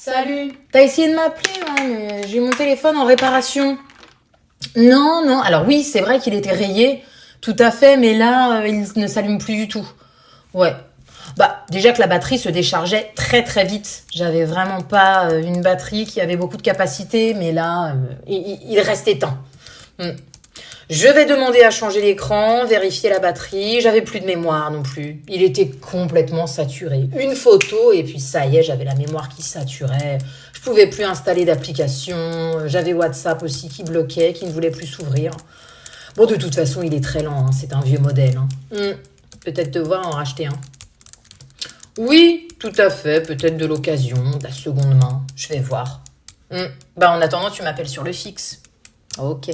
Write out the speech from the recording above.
Salut. T'as essayé de m'appeler, hein, mais j'ai mon téléphone en réparation. Non, non. Alors oui, c'est vrai qu'il était rayé, tout à fait, mais là, il ne s'allume plus du tout. Ouais. Bah, déjà que la batterie se déchargeait très très vite. J'avais vraiment pas une batterie qui avait beaucoup de capacité, mais là, il reste éteint. Hmm. Je vais demander à changer l'écran, vérifier la batterie. J'avais plus de mémoire non plus. Il était complètement saturé. Une photo et puis ça y est, j'avais la mémoire qui saturait. Je pouvais plus installer d'application. J'avais WhatsApp aussi qui bloquait, qui ne voulait plus s'ouvrir. Bon, de toute façon, il est très lent, hein. C'est un vieux modèle, hein. Peut-être devoir en racheter un. Oui, tout à fait. Peut-être de l'occasion, de la seconde main. Je vais voir. Bah, en attendant, tu m'appelles sur le fixe. Ok.